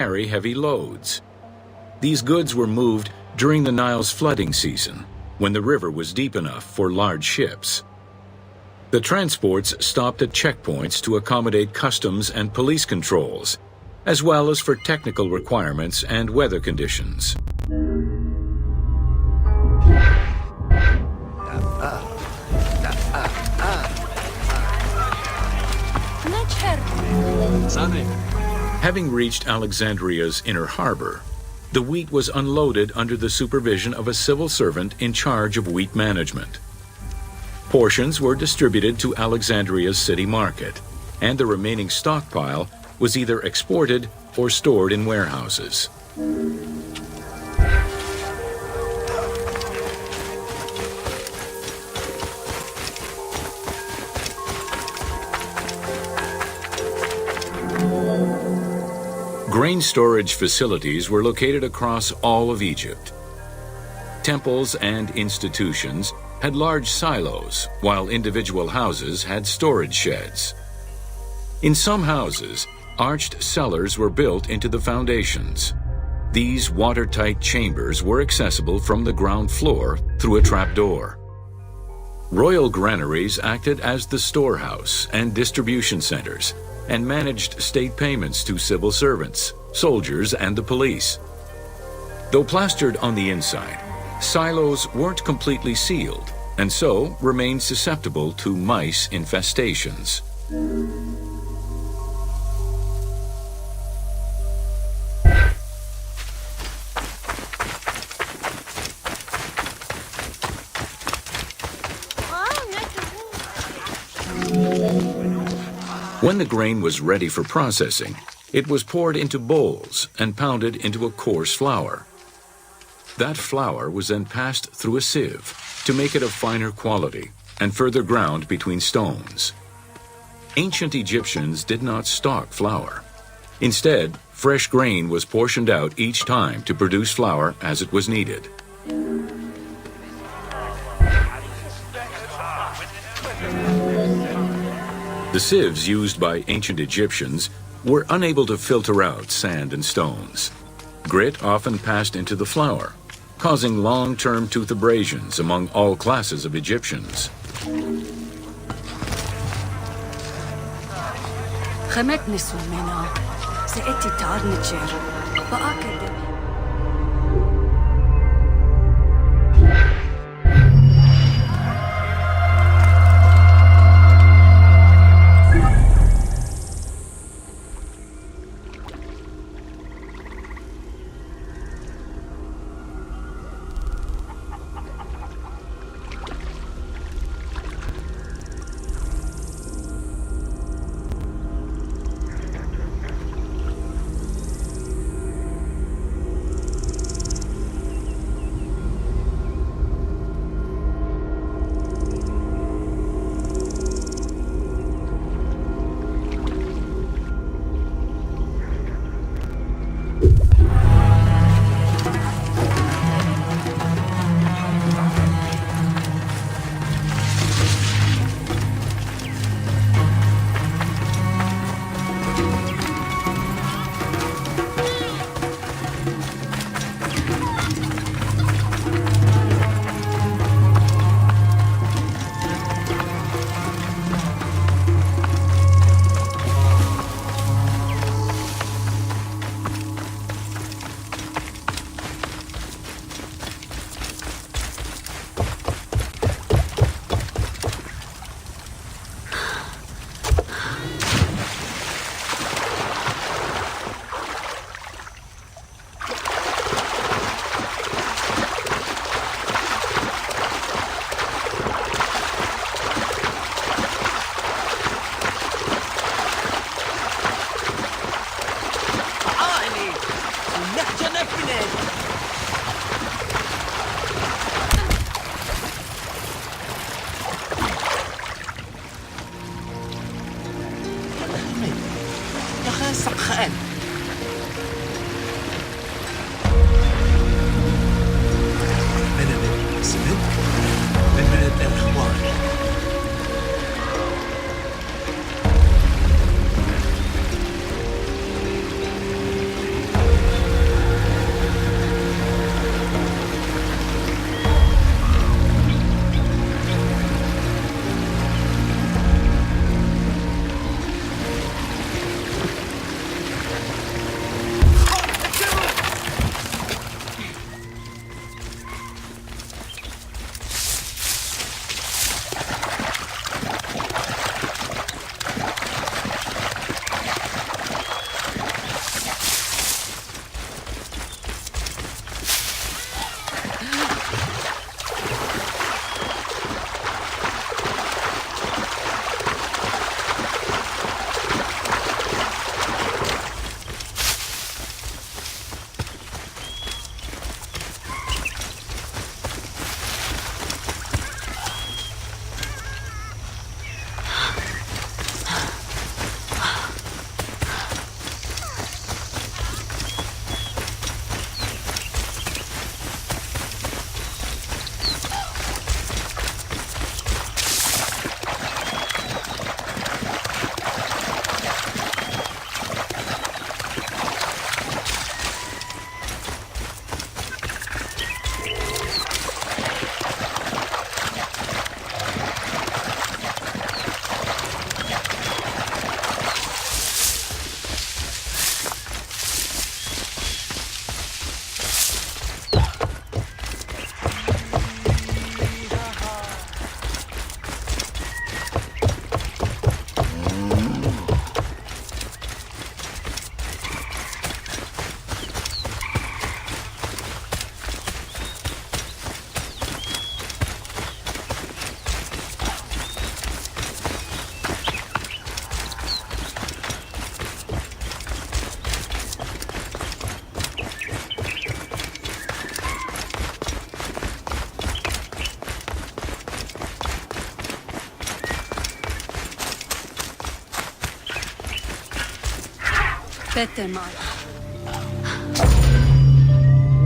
carry heavy loads. These goods were moved during the Nile's flooding season, when the river was deep enough for large ships. The transports stopped at checkpoints to accommodate customs and police controls, as well as for technical requirements and weather conditions. Having reached Alexandria's inner harbor, the wheat was unloaded under the supervision of a civil servant in charge of wheat management. Portions were distributed to Alexandria's city market, and the remaining stockpile was either exported or stored in warehouses. Grain storage facilities were located across all of Egypt. Temples and institutions had large silos, while individual houses had storage sheds. In some houses, arched cellars were built into the foundations. These watertight chambers were accessible from the ground floor through a trapdoor. Royal granaries acted as the storehouse and distribution centers, and managed state payments to civil servants, soldiers, and the police. Though plastered on the inside, silos weren't completely sealed, and so remained susceptible to mice infestations. When the grain was ready for processing, it was poured into bowls and pounded into a coarse flour. That flour was then passed through a sieve to make it of finer quality and further ground between stones. Ancient Egyptians did not stock flour. Instead, fresh grain was portioned out each time to produce flour as it was needed. The sieves used by ancient Egyptians were unable to filter out sand and stones. Grit often passed into the flour, causing long-term tooth abrasions among all classes of Egyptians.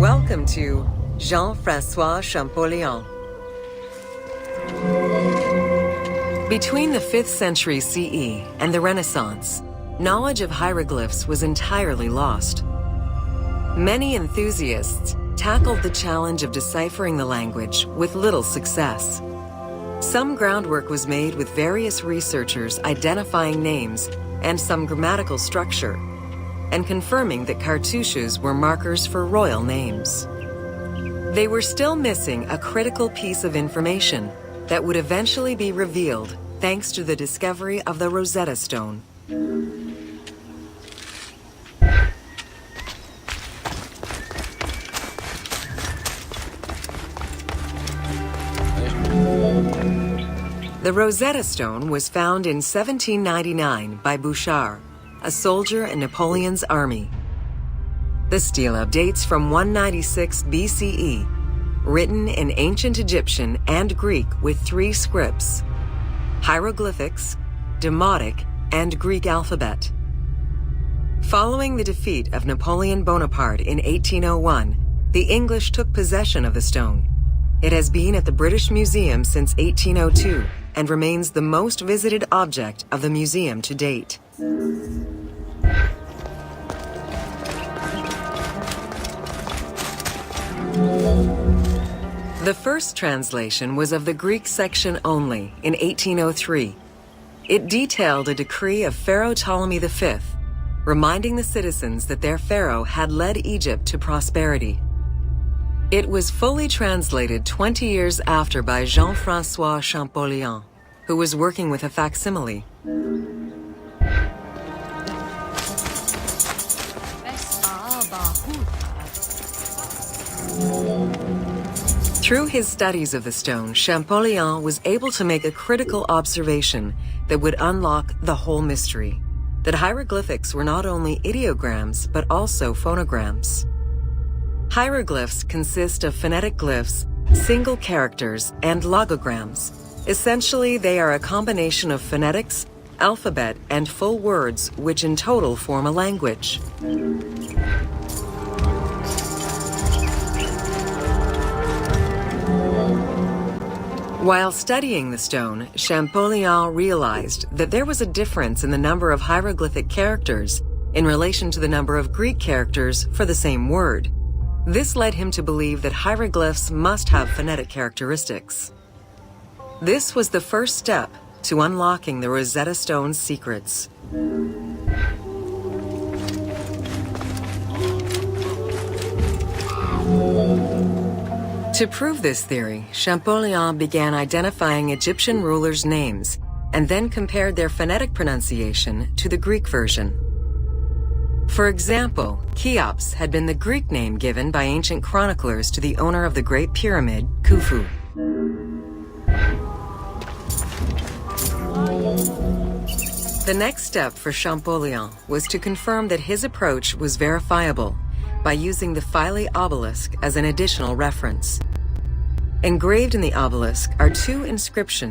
Welcome to Jean-François Champollion. Between the 5th century CE and the Renaissance, knowledge of hieroglyphs was entirely lost. Many enthusiasts tackled the challenge of deciphering the language with little success. Some groundwork was made with various researchers identifying names and some grammatical structure, and confirming that cartouches were markers for royal names. They were still missing a critical piece of information that would eventually be revealed thanks to the discovery of the Rosetta Stone. The Rosetta Stone was found in 1799 by Bouchard, a soldier in Napoleon's army. The stela dates from 196 BCE, written in ancient Egyptian and Greek with 3 scripts: hieroglyphics, Demotic, and Greek alphabet. Following the defeat of Napoleon Bonaparte in 1801, the English took possession of the stone. It has been at the British Museum since 1802 and remains the most visited object of the museum to date. The first translation was of the Greek section only in 1803. It detailed a decree of Pharaoh Ptolemy V, reminding the citizens that their pharaoh had led Egypt to prosperity. It was fully translated 20 years after by Jean-François Champollion, who was working with a facsimile. Through his studies of the stone, Champollion was able to make a critical observation that would unlock the whole mystery: that hieroglyphics were not only ideograms, but also phonograms. Hieroglyphs consist of phonetic glyphs, single characters, and logograms. Essentially, they are a combination of phonetics, alphabet, and full words, which in total form a language. While studying the stone, Champollion realized that there was a difference in the number of hieroglyphic characters in relation to the number of Greek characters for the same word. This led him to believe that hieroglyphs must have phonetic characteristics. This was the first step to unlocking the Rosetta Stone's secrets. To prove this theory, Champollion began identifying Egyptian rulers' names and then compared their phonetic pronunciation to the Greek version. For example, Cheops had been the Greek name given by ancient chroniclers to the owner of the Great Pyramid, Khufu. The next step for Champollion was to confirm that his approach was verifiable by using the Philae obelisk as an additional reference. Engraved in the obelisk are 2 inscriptions